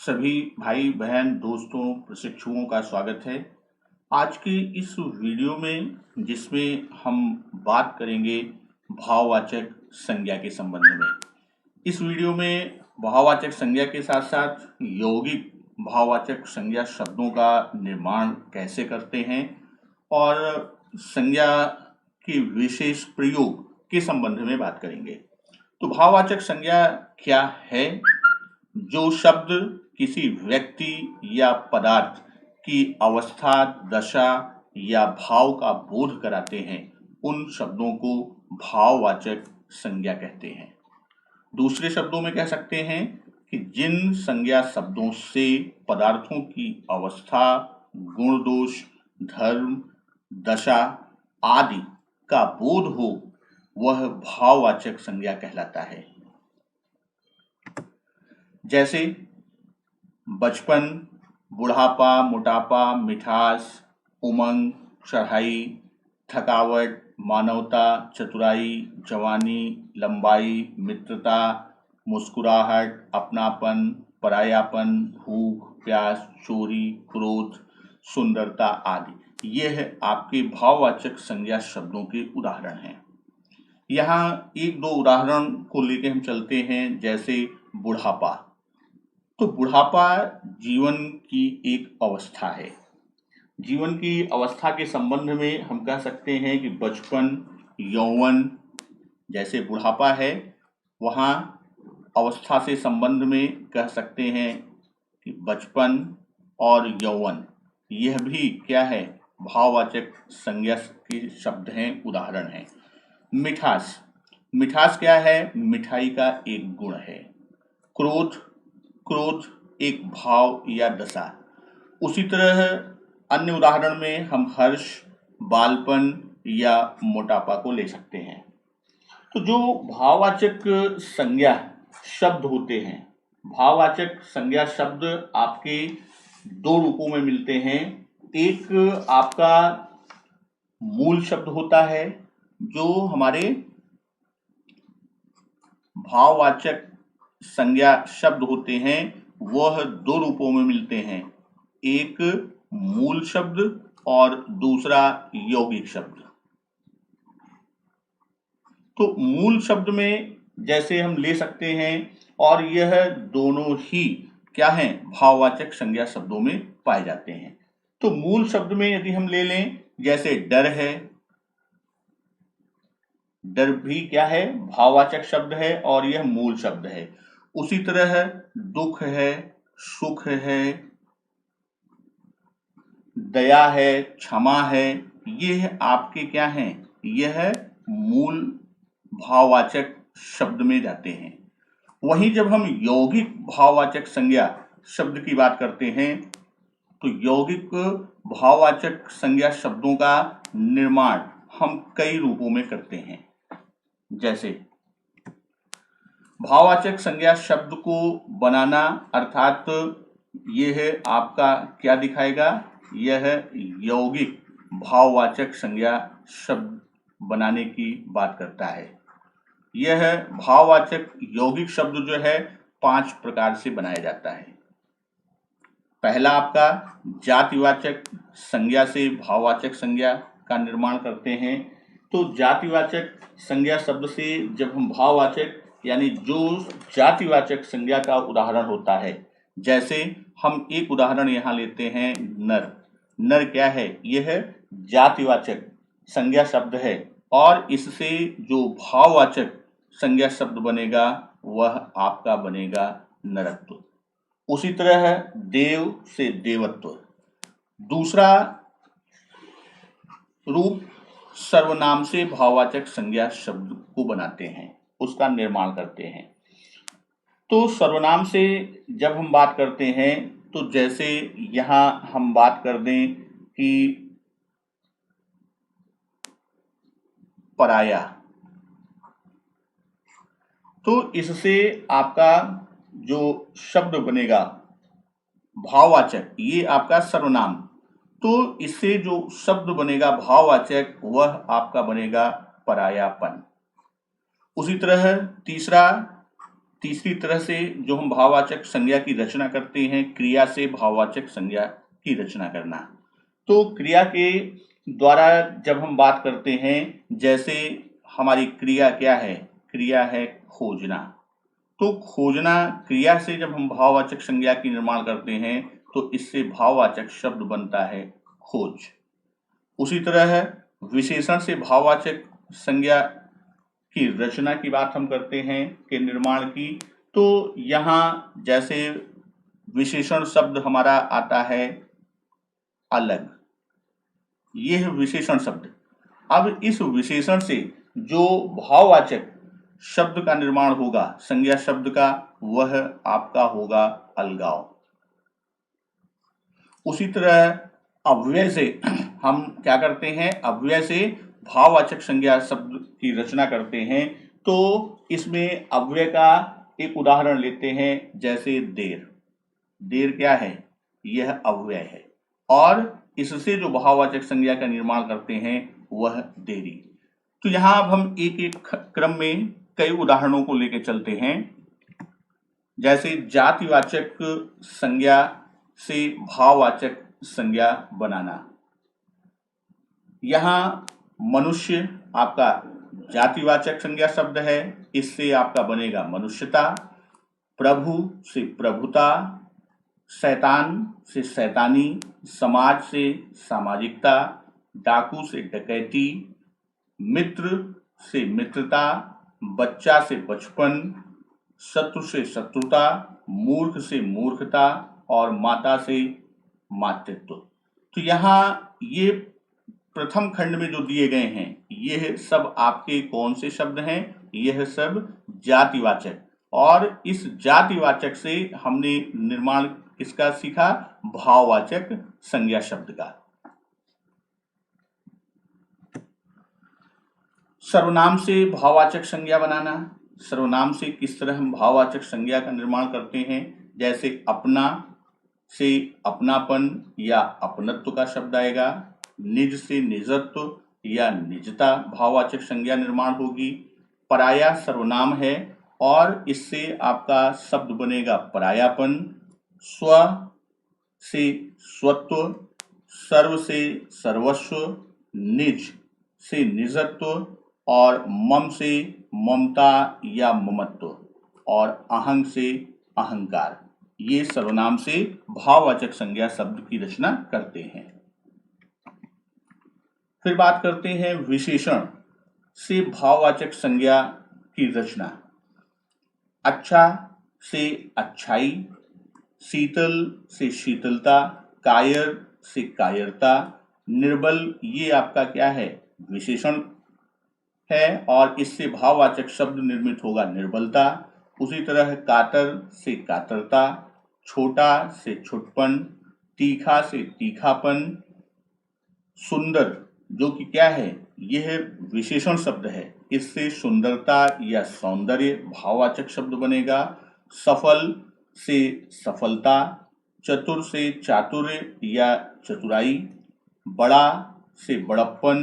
सभी भाई बहन दोस्तों प्रशिक्षुओं का स्वागत है। आज की इस वीडियो में जिसमें हम बात करेंगे भाववाचक संज्ञा के संबंध में। इस वीडियो में भाववाचक संज्ञा के साथ साथ यौगिक भाववाचक संज्ञा शब्दों का निर्माण कैसे करते हैं और संज्ञा के विशेष प्रयोग के संबंध में बात करेंगे। तो भाववाचक संज्ञा क्या है? जो शब्द किसी व्यक्ति या पदार्थ की अवस्था, दशा या भाव का बोध कराते हैं, उन शब्दों को भाववाचक संज्ञा कहते हैं। दूसरे शब्दों में कह सकते हैं कि जिन संज्ञा शब्दों से पदार्थों की अवस्था, गुण दोष, धर्म, दशा आदि का बोध हो, वह भाववाचक संज्ञा कहलाता है। जैसे बचपन, बुढ़ापा, मोटापा, मिठास, उमंग, चढ़ाई, थकावट, मानवता, चतुराई, जवानी, लंबाई, मित्रता, मुस्कुराहट, अपनापन, परायापन, भूख, प्यास, चोरी, क्रोध, सुंदरता आदि। यह आपके भाववाचक संज्ञा शब्दों के उदाहरण हैं। यहाँ एक दो उदाहरण को लेकर हम चलते हैं। जैसे बुढ़ापा, तो बुढ़ापा जीवन की एक अवस्था है। जीवन की अवस्था के संबंध में हम कह सकते हैं कि बचपन, यौवन, जैसे बुढ़ापा है वहाँ अवस्था से संबंध में कह सकते हैं कि बचपन और यौवन, यह भी क्या है? भाववाचक संज्ञा के शब्द हैं, उदाहरण हैं। मिठास, मिठास क्या है? मिठाई का एक गुण है। क्रोध, क्रोध एक भाव या दशा। उसी तरह अन्य उदाहरण में हम हर्ष, बालपन या मोटापा को ले सकते हैं। तो जो भाववाचक संज्ञा शब्द होते हैं, भाववाचक संज्ञा शब्द आपके दो रूपों में मिलते हैं। एक आपका मूल शब्द होता है। जो हमारे भाववाचक संज्ञा शब्द होते हैं वह दो रूपों में मिलते हैं, एक मूल शब्द और दूसरा यौगिक शब्द। तो मूल शब्द में जैसे हम ले सकते हैं, और यह दोनों ही क्या हैं? भाववाचक संज्ञा शब्दों में पाए जाते हैं। तो मूल शब्द में यदि हम ले लें, जैसे डर है, डर भी क्या है? भाववाचक शब्द है और यह मूल शब्द है। उसी तरह दुख है, सुख है, दया है, क्षमा है, यह आपके क्या हैं? यह मूल भाववाचक शब्द में जाते हैं। वहीं जब हम यौगिक भाववाचक संज्ञा शब्द की बात करते हैं, तो यौगिक भाववाचक संज्ञा शब्दों का निर्माण हम कई रूपों में करते हैं। जैसे भाववाचक संज्ञा शब्द को बनाना, अर्थात यह आपका क्या दिखाएगा? यह यौगिक भाववाचक संज्ञा शब्द बनाने की बात करता है। यह भाववाचक यौगिक शब्द जो है 5 प्रकार से बनाया जाता है। पहला आपका जातिवाचक संज्ञा से भाववाचक संज्ञा का निर्माण करते हैं। तो जातिवाचक संज्ञा शब्द से जब हम भाववाचक यानी जो जातिवाचक संज्ञा का उदाहरण होता है, जैसे हम एक उदाहरण यहाँ लेते हैं, नर। नर क्या है? यह जातिवाचक संज्ञा शब्द है और इससे जो भाववाचक संज्ञा शब्द बनेगा वह आपका बनेगा नरत्व। उसी तरह देव से देवत्व। दूसरा रूप सर्वनाम से भाववाचक संज्ञा शब्द को बनाते हैं, उसका निर्माण करते हैं। तो सर्वनाम से जब हम बात करते हैं, तो जैसे यहाँ हम बात कर दें कि पराया, तो इससे आपका जो शब्द बनेगा भाववाचक, ये आपका सर्वनाम, तो इससे जो शब्द बनेगा भाववाचक वह आपका बनेगा परायापन। उसी तरह तीसरी तरह से जो हम भाववाचक संज्ञा की रचना करते हैं, क्रिया से भाववाचक संज्ञा की रचना करना। तो क्रिया के द्वारा जब हम बात करते हैं, जैसे हमारी क्रिया क्या है, क्रिया है खोजना। तो खोजना क्रिया से जब हम भाववाचक संज्ञा की निर्माण करते हैं तो इससे भाववाचक शब्द बनता है खोज। उसी तरह विशेषण से भाववाचक संज्ञा की रचना की बात हम करते हैं, के निर्माण की, तो यहाँ जैसे विशेषण शब्द हमारा आता है अलग, यह विशेषण शब्द। अब इस विशेषण से जो भाववाचक शब्द का निर्माण होगा संज्ञा शब्द का, वह आपका होगा अलगाव। उसी तरह अव्यय से हम क्या करते हैं, अव्यय से भाववाचक संज्ञा शब्द की रचना करते हैं। तो इसमें अव्यय का एक उदाहरण लेते हैं, जैसे देर। देर क्या है, यह अव्यय है, और इससे जो भाववाचक संज्ञा का निर्माण करते हैं वह देरी। तो यहाँ अब हम एक एक क्रम में कई उदाहरणों को लेकर चलते हैं। जैसे जातिवाचक संज्ञा से भाववाचक संज्ञा बनाना। यहाँ मनुष्य आपका जातिवाचक संज्ञा शब्द है, इससे आपका बनेगा मनुष्यता। प्रभु से प्रभुता, शैतान से शैतानी, समाज से सामाजिकता, डाकू से डकैती, मित्र से मित्रता, बच्चा से बचपन, शत्रु से शत्रुता, मूर्ख से मूर्खता, और माता से मातृत्व। तो यहाँ ये प्रथम खंड में जो दिए गए हैं, यह सब आपके कौन से शब्द हैं, यह सब जातिवाचक। और इस जातिवाचक से हमने निर्माण किसका सीखा, भाववाचक संज्ञा शब्द का। सर्वनाम से भाववाचक संज्ञा बनाना। सर्वनाम से किस तरह हम भाववाचक संज्ञा का निर्माण करते हैं, जैसे अपना से अपनापन या अपनत्व का शब्द आएगा, निज से निजत्व या निजता भाववाचक संज्ञा निर्माण होगी। पराया सर्वनाम है और इससे आपका शब्द बनेगा परायापन। स्व से स्वत्व, सर्व से सर्वस्व, निज से निजत्व, और मम से ममता या ममत्व, और अहंग से अहंकार। ये सर्वनाम से भाववाचक संज्ञा शब्द की रचना करते हैं। फिर बात करते हैं विशेषण से भाववाचक संज्ञा की रचना। अच्छा से अच्छाई, शीतल से शीतलता, कायर से कायरता, निर्बल, ये आपका क्या है, विशेषण है, और इससे भाववाचक शब्द निर्मित होगा निर्बलता। उसी तरह कातर से कातरता, छोटा से छुटपन, तीखा से तीखापन, सुंदर जो कि क्या है, यह विशेषण शब्द है, इससे सुंदरता या सौंदर्य भाववाचक शब्द बनेगा। सफल से सफलता, चतुर से चातुर्य या चतुराई, बड़ा से बड़प्पन,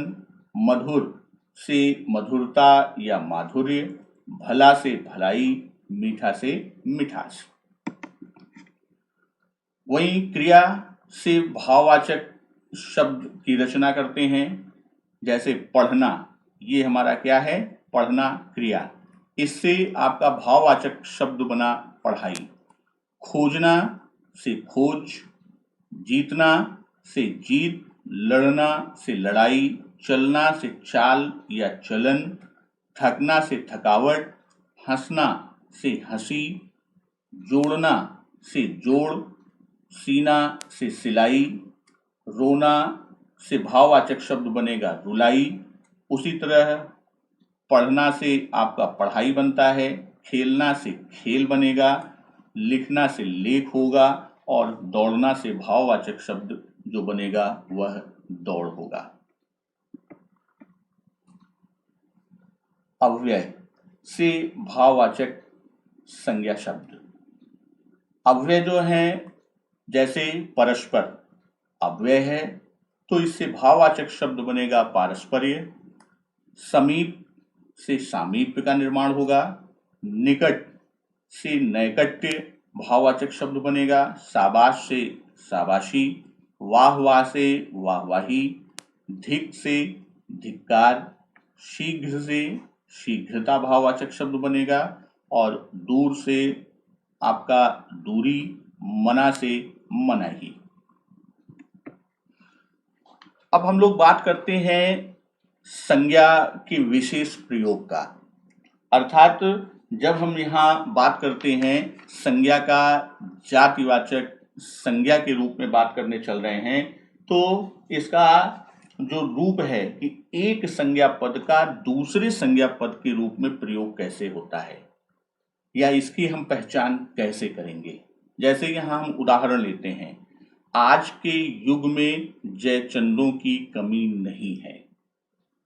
मधुर से मधुरता या माधुर्य, भला से भलाई, मीठा से मिठास। वहीं क्रिया से भाववाचक शब्द की रचना करते हैं, जैसे पढ़ना, ये हमारा क्या है, पढ़ना क्रिया, इससे आपका भाववाचक शब्द बना पढ़ाई। खोजना से खोज, जीतना से जीत, लड़ना से लड़ाई, चलना से चाल या चलन, थकना से थकावट, हंसना से हंसी, जोड़ना से जोड़, सीना से सिलाई, रोना से भाववाचक शब्द बनेगा रुलाई। उसी तरह पढ़ना से आपका पढ़ाई बनता है, खेलना से खेल बनेगा, लिखना से लेख होगा, और दौड़ना से भाववाचक शब्द जो बनेगा वह दौड़ होगा। अव्यय से भाववाचक संज्ञा शब्द। अव्यय जो है, जैसे परस्पर अव्यय है तो इससे भाववाचक शब्द बनेगा पारस्पर्य। समीप से सामीप्य का निर्माण होगा, निकट से नैकट्य भाववाचक शब्द बनेगा, शाबाश से शाबाशी, वाह वाह से वाहवाही, धिक से धिक्कार, शीघ्र से शीघ्रता भाववाचक शब्द बनेगा और दूर से आपका दूरी, मना से मनाही। अब हम लोग बात करते हैं संज्ञा के विशेष प्रयोग का, अर्थात जब हम यहाँ बात करते हैं संज्ञा का जातिवाचक संज्ञा के रूप में बात करने चल रहे हैं, तो इसका जो रूप है कि एक संज्ञा पद का दूसरे संज्ञा पद के रूप में प्रयोग कैसे होता है या इसकी हम पहचान कैसे करेंगे। जैसे यहाँ हम उदाहरण लेते हैं, आज के युग में जयचंदों की कमी नहीं है।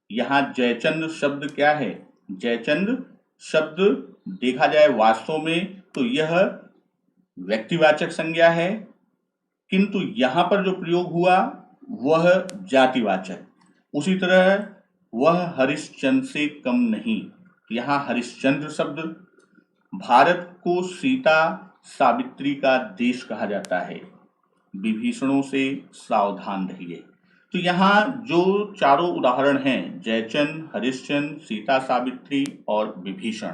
यहाँ जयचंद शब्द क्या है? जयचंद शब्द देखा जाए वास्तव में तो यह व्यक्तिवाचक संज्ञा है, किंतु यहाँ पर जो प्रयोग हुआ वह जातिवाचक। उसी तरह वह हरिश्चंद्र से कम नहीं, यहाँ हरिश्चंद्र शब्द, भारत को सीता सावित्री का देश कहा जाता है, विभीषणों से सावधान रहिए। तो यहाँ जो चारों उदाहरण हैं, जयचंद, हरिश्चंद्र, सीता सावित्री और विभीषण,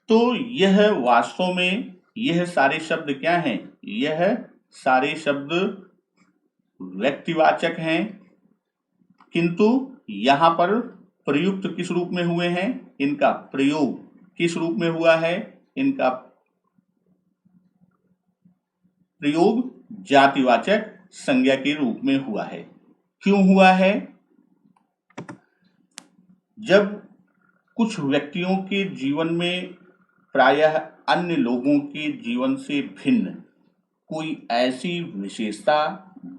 तो यह वास्तव में यह सारे शब्द क्या हैं? यह सारे शब्द व्यक्तिवाचक हैं, किंतु यहाँ पर प्रयुक्त किस रूप में हुए हैं? इनका प्रयोग किस रूप में हुआ है? इनका प्रयोग जातिवाचक संज्ञा के रूप में हुआ है। क्यों हुआ है? जब कुछ व्यक्तियों के जीवन में प्रायः अन्य लोगों के जीवन से भिन्न कोई ऐसी विशेषता,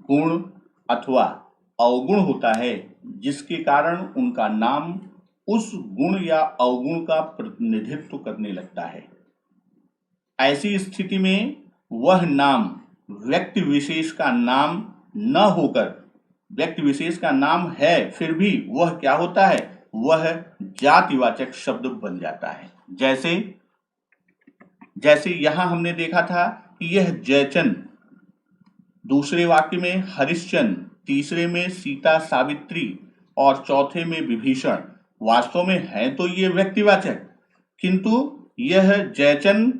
गुण अथवा अवगुण होता है जिसके कारण उनका नाम उस गुण या अवगुण का प्रतिनिधित्व करने लगता है, ऐसी स्थिति में वह नाम व्यक्ति विशेष का नाम न होकर, व्यक्ति विशेष का नाम है फिर भी वह क्या होता है? वह जातिवाचक शब्द बन जाता है। जैसे यहां हमने देखा था कि यह जयचंद, दूसरे वाक्य में हरिश्चंद्र, तीसरे में सीता सावित्री और चौथे में विभीषण, वास्तव में है तो ये व्यक्तिवाचक, किंतु यह जयचंद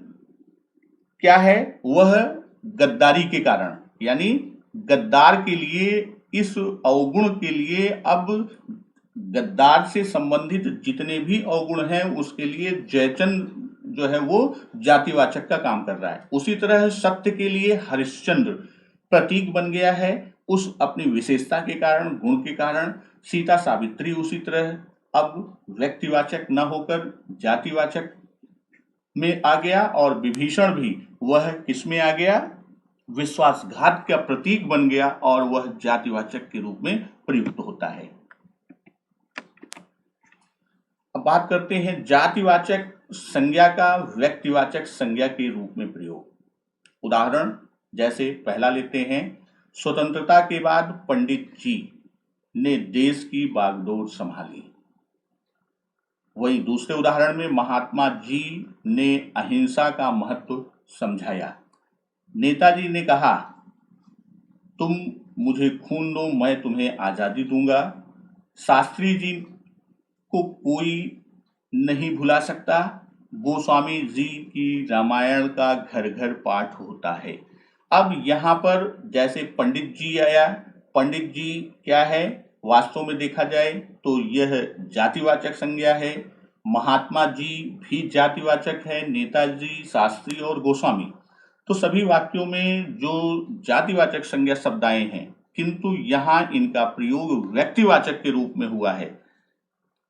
क्या है? वह गद्दारी के कारण, यानी गद्दार के लिए, इस अवगुण के लिए, अब गद्दार से संबंधित जितने भी अवगुण हैं उसके लिए जयचंद जो है वो जातिवाचक का काम कर रहा है। उसी तरह सत्य के लिए हरिश्चंद्र प्रतीक बन गया है उस अपनी विशेषता के कारण, गुण के कारण। सीता सावित्री उसी तरह अब व्यक्तिवाचक न होकर जातिवाचक में आ गया, और विभीषण भी वह किसमें आ गया? विश्वासघात का प्रतीक बन गया और वह जातिवाचक के रूप में प्रयुक्त होता है। अब बात करते हैं जातिवाचक संज्ञा का व्यक्तिवाचक संज्ञा के रूप में प्रयोग। उदाहरण जैसे पहला लेते हैं, स्वतंत्रता के बाद पंडित जी ने देश की बागडोर संभाली। वहीं दूसरे उदाहरण में महात्मा जी ने अहिंसा का महत्व समझाया। नेताजी ने कहा, तुम मुझे खून दो, मैं तुम्हें आजादी दूंगा। शास्त्री जी को कोई नहीं भुला सकता। गोस्वामी जी की रामायण का घर घर पाठ होता है। अब यहाँ पर जैसे पंडित जी आया, पंडित जी क्या है? वास्तव में देखा जाए तो यह जातिवाचक संज्ञा है। महात्मा जी भी जातिवाचक है, नेताजी, शास्त्री और गोस्वामी, तो सभी वाक्यों में जो जातिवाचक संज्ञा शब्द आए हैं, किंतु यहाँ इनका प्रयोग व्यक्तिवाचक के रूप में हुआ है।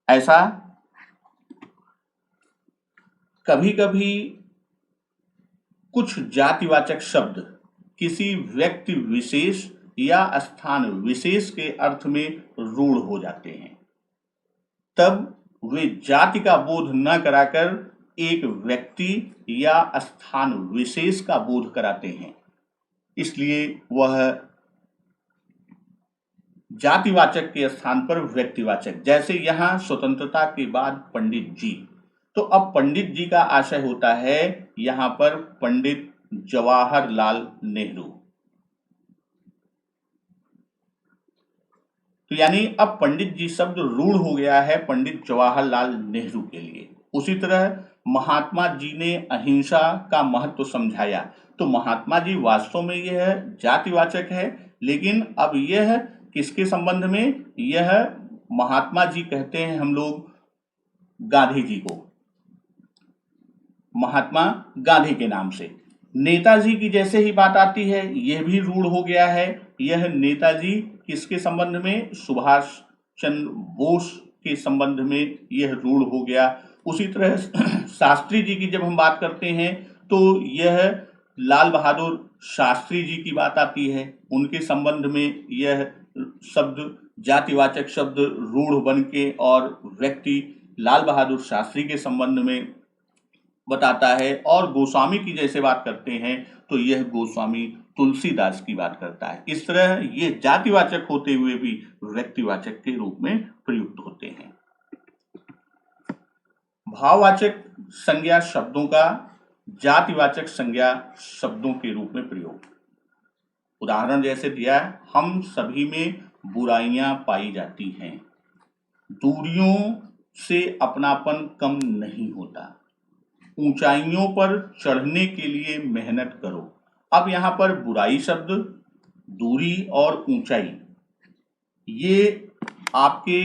ऐसा कभी कभी कुछ जातिवाचक शब्द किसी व्यक्ति विशेष या स्थान विशेष के अर्थ में रूढ़ हो जाते हैं, तब वे जाति का बोध न कराकर एक व्यक्ति या स्थान विशेष का बोध कराते हैं, इसलिए वह जातिवाचक के स्थान पर व्यक्तिवाचक। जैसे यहाँ स्वतंत्रता के बाद पंडित जी, तो अब पंडित जी का आशय होता है यहाँ पर पंडित जवाहरलाल नेहरू। तो यानी अब पंडित जी शब्द रूढ़ हो गया है पंडित जवाहरलाल नेहरू के लिए। उसी तरह महात्मा जी ने अहिंसा का महत्व समझाया। तो महात्मा जी वास्तव में यह जातिवाचक है, लेकिन अब यह किसके संबंध में? यह महात्मा जी कहते हैं हम लोग गांधी जी को, महात्मा गांधी के नाम से। नेताजी की जैसे ही बात आती है यह भी रूढ़ हो गया है। यह नेताजी किसके संबंध में? सुभाष चंद्र बोस के संबंध में यह रूढ़ हो गया। उसी तरह शास्त्री जी की जब हम बात करते हैं तो यह लाल बहादुर शास्त्री जी की बात आती है, उनके संबंध में यह शब्द जातिवाचक शब्द रूढ़ बन के और व्यक्ति लाल बहादुर शास्त्री के संबंध में बताता है। और गोस्वामी की जैसे बात करते हैं तो यह गोस्वामी तुलसीदास की बात करता है। इस तरह ये जातिवाचक होते हुए भी व्यक्तिवाचक के रूप में प्रयुक्त होते हैं। भाववाचक संज्ञा शब्दों का जातिवाचक संज्ञा शब्दों के रूप में प्रयोग। उदाहरण जैसे दिया है, हम सभी में बुराइयां पाई जाती हैं, दूरियों से अपनापन कम नहीं होता, ऊंचाइयों पर चढ़ने के लिए मेहनत करो। अब यहाँ पर बुराई शब्द, दूरी और ऊंचाई, ये आपके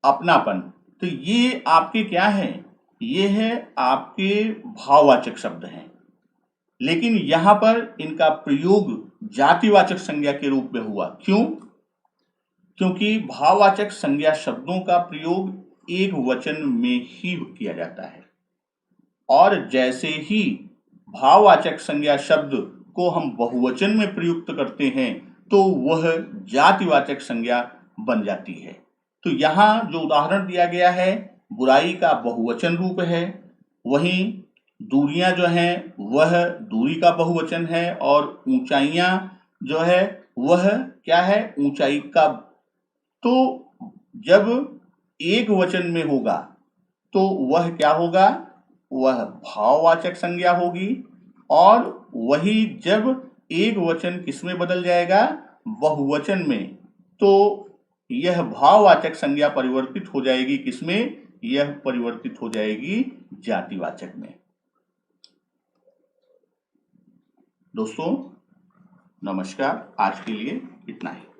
अपनापन, तो ये आपके क्या है? ये है आपके भाववाचक शब्द हैं। लेकिन यहां पर इनका प्रयोग जातिवाचक संज्ञा के रूप में हुआ। क्यों? क्योंकि भाववाचक संज्ञा शब्दों का प्रयोग एक वचन में ही किया जाता है, और जैसे ही भाववाचक संज्ञा शब्द को हम बहुवचन में प्रयुक्त करते हैं तो वह जातिवाचक संज्ञा बन जाती है। तो यहाँ जो उदाहरण दिया गया है, बुराई का बहुवचन रूप है, वहीं दूरियां जो हैं वह दूरी का बहुवचन है, और ऊंचाइयां जो है वह क्या है? ऊंचाई का। तो जब एक वचन में होगा तो वह क्या होगा? वह भाववाचक संज्ञा होगी। और वही जब एक वचन किसमें बदल जाएगा? बहुवचन में, तो यह भाववाचक संज्ञा परिवर्तित हो जाएगी किसमें? यह परिवर्तित हो जाएगी जातिवाचक में। दोस्तों नमस्कार, आज के लिए इतना ही।